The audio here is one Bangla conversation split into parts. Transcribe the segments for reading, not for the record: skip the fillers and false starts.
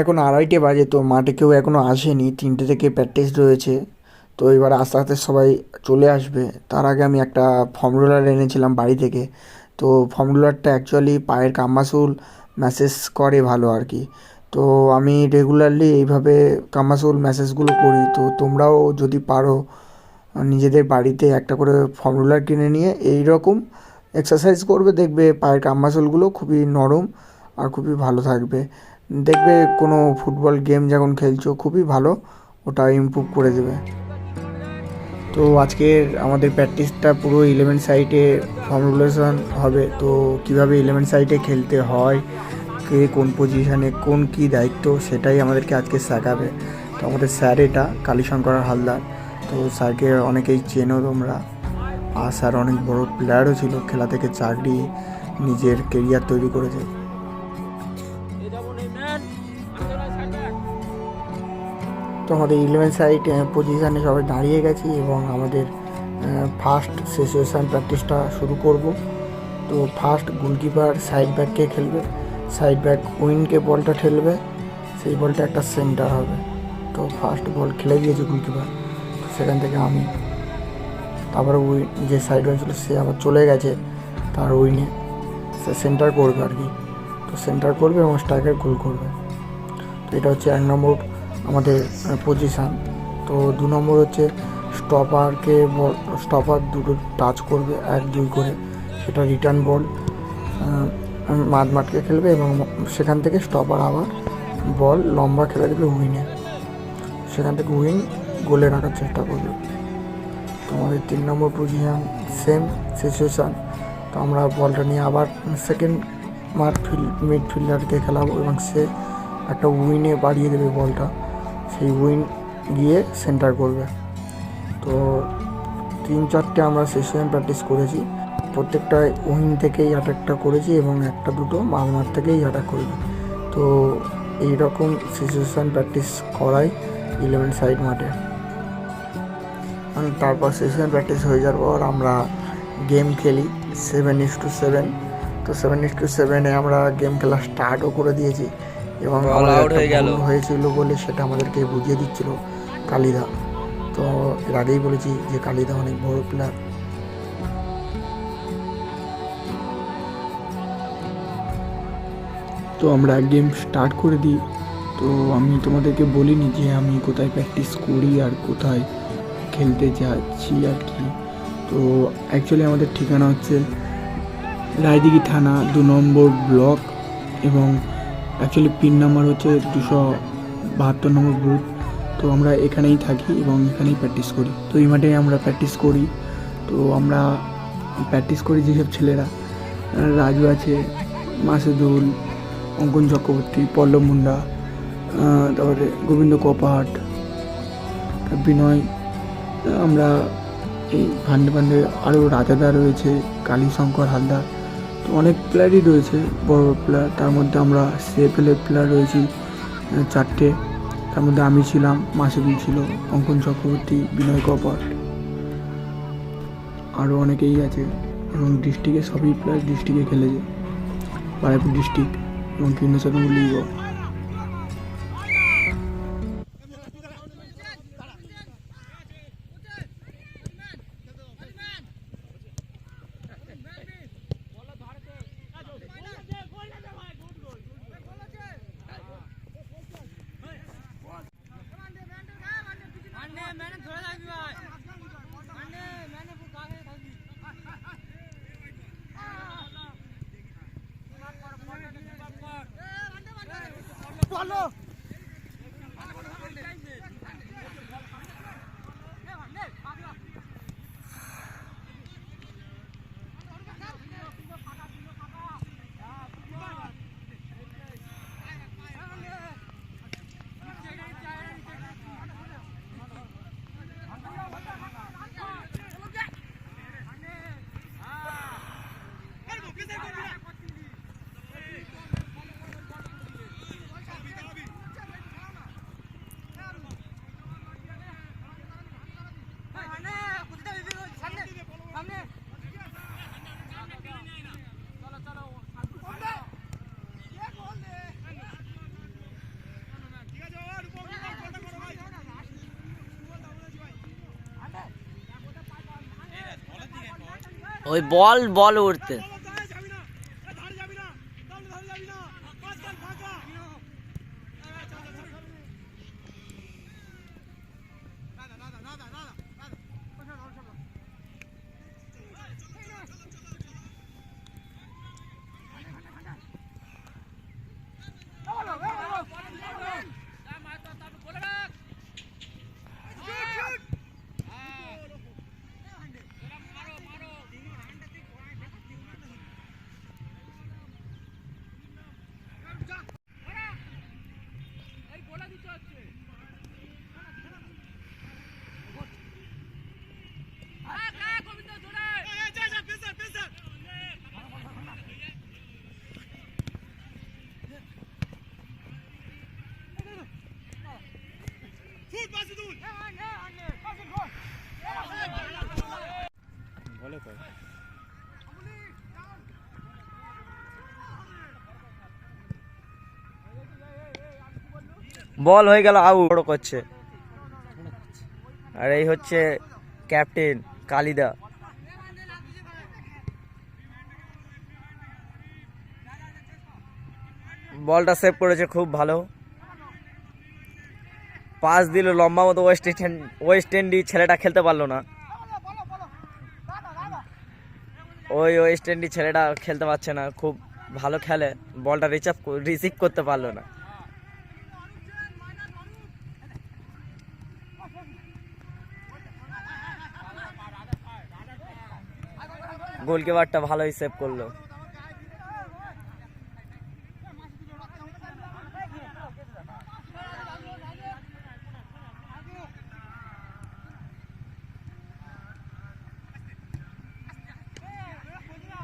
এখন 2:30 বাজে, তো মাঠে কেউ এখনও আসেনি, 3টে থেকে প্র্যাকটিস রয়েছে। তো এবার আস্তে আস্তে সবাই চলে আসবে। তার আগে আমি একটা ফর্ম রোলার এনেছিলাম বাড়ি থেকে। তো ফর্ম রোলারটা অ্যাকচুয়ালি পায়ের কামাসুল ম্যাসেজ করে ভালো আর কি। তো আমি রেগুলারলি এইভাবে কামাসুল ম্যাসেজগুলো করি। তো তোমরাও যদি পারো নিজেদের বাড়িতে একটা করে ফর্ম রোলার কিনে নিয়ে এই রকম এক্সারসাইজ করবে, দেখবে পায়ের কামাসুলগুলো খুবই নরম আর খুবই ভালো থাকবে। দেখবে কোনো ফুটবল গেম যখন খেলছো খুবই ভালো, ওটা ইমপ্রুভ করে দেবে। তো আজকের আমাদের প্র্যাকটিসটা পুরো 11 সাইডে ফর্মুলেশন হবে। তো কিভাবে 11 সাইডে খেলতে হয়, কে কোন পজিশানে কোন কী দায়িত্ব, সেটাই আমাদেরকে আজকে শেখাবে। তো আমাদের স্যার এটা কালীশঙ্কর হালদার। তো স্যারকে অনেকেই চেনো তোমরা। আর স্যার অনেক বড় প্লেয়ারও ছিল, খেলা থেকে চাকরি, নিজের কেরিয়ার তৈরি করেছে। তো আমাদের 11 সাইড পজিশানে সবাই দাঁড়িয়ে গেছি এবং আমাদের ফার্স্ট সিচুয়েশান প্র্যাকটিসটা শুরু করব। তো ফার্স্ট গোলকিপার সাইড ব্যাককে খেলবে, সাইড ব্যাক উইনকে বলটা ঠেলবে, সেই বলটা একটা সেন্টার হবে। তো ফার্স্ট বল খেলে দিয়েছে গোলকিপার, তো সেখান থেকে আমি, তারপরে উইন যে সাইড ওয়ান ছিল সে আবার চলে গেছে তার উইনে, সে সেন্টার করবে আর কি। তো সেন্টার করবে এবং স্ট্রাইকার গোল করবে। তো এটা হচ্ছে 1 নম্বর আমাদের পজিশান। তো 2 নম্বর হচ্ছে স্টপারকে বল, স্টপার দুটো টাচ করবে 1-2 করে, সেটা রিটার্ন বল মাঠকে খেলবে এবং সেখান থেকে স্টপার আবার বল লম্বা খেলে দেবে উইনে, সেখান থেকে উইন গোলে রাখার চেষ্টা করবে। তো আমাদের 3 নম্বর পজিশান সেম সিচুয়েশান। তো আমরা বলটা নিয়ে আবার সেকেন্ড মিডফিল্ডারকে খেলাবো এবং সে একটা উইনে বাড়িয়ে দেবে বলটা, সেই উইন গিয়ে সেন্টার করবে। তো 3-4টে আমরা সেশন প্র্যাকটিস করেছি, প্রত্যেকটায় উইন থেকেই অ্যাটাকটা করেছি এবং 1-2টো মাঝমাঠ থেকেই অ্যাটাক করেছি। তো এইরকম সিচুয়েশান প্র্যাকটিস করাই 11 সাইড মাঠে। তারপর সেশন প্র্যাকটিস হয়ে যাওয়ার পর আমরা গেম খেলি 7:7। তো 7:7 আমরা গেম খেলা স্টার্টও করে দিয়েছি এবং হয়েছিল বলে সেটা আমাদেরকে বুঝিয়ে দিচ্ছিল কালিদা। তো এর আগেই বলেছি যে কালিদা অনেক বড় প্লেয়ার। তো আমরা গেম স্টার্ট করে দিই। তো আমি তোমাদেরকে বলিনি যে আমি কোথায় প্র্যাকটিস করি আর কোথায় খেলতে যাচ্ছি আর কি। তো অ্যাকচুয়ালি আমাদের ঠিকানা হচ্ছে রায়দিঘি থানা 2 নম্বর ব্লক এবং অ্যাকচুয়ালি পিন নাম্বার হচ্ছে 272 নম্বর বুথ। তো আমরা এখানেই থাকি এবং এখানেই প্র্যাকটিস করি। তো এই মাঠে আমরা প্র্যাকটিস করি। তো আমরা প্র্যাকটিস করি যেসব ছেলেরা, রাজু আছে, মাসুদুল, অঙ্কন চক্রবর্তী, পল্লব মুন্ডা, তারপরে গোবিন্দ কপাট, বিনয়, আমরা এই ভান্ডে আরও রাজাদা রয়েছে, কালীশঙ্কর হালদার। তো অনেক প্লেয়ারই রয়েছে, বড় প্লেয়ার। তার মধ্যে আমরা সিএফএলের প্লেয়ার রয়েছি 4টে। তার মধ্যে আমি ছিলাম, মাসুদুল ছিল, অঙ্কন চক্রবর্তী, বিনয় কপাট, আরও অনেকেই আছে। এবং ডিস্ট্রিক্টে সবই প্লেয়ার ডিস্ট্রিক্টে খেলেছে, বারাইপুর ডিস্ট্রিক্ট এবং কৃষ্ণচন্দ্র লিগ। ওই বল বল উঠতে বল হয়ে গেল আউট করছে। আর এই হচ্ছে ক্যাপ্টেন কালিদা। বলটা সেভ করেছে খুব ভালো, পাস দিল লম্বা মতো। ওয়েস্ট ইন্ডিজ ছেলেটা খেলতে পারলো না, ওই ওয়েস্ট ইন্ডিজ ছেলেটা খেলতে পারছে না, খুব ভালো খেলে, বলটা রিসিভ করতে পারলো না। গোলকিপারটা ভালোই সেভ করলো।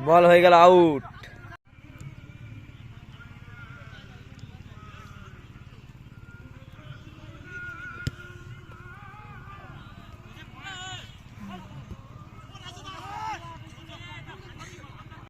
বল হয়ে গেল আউট।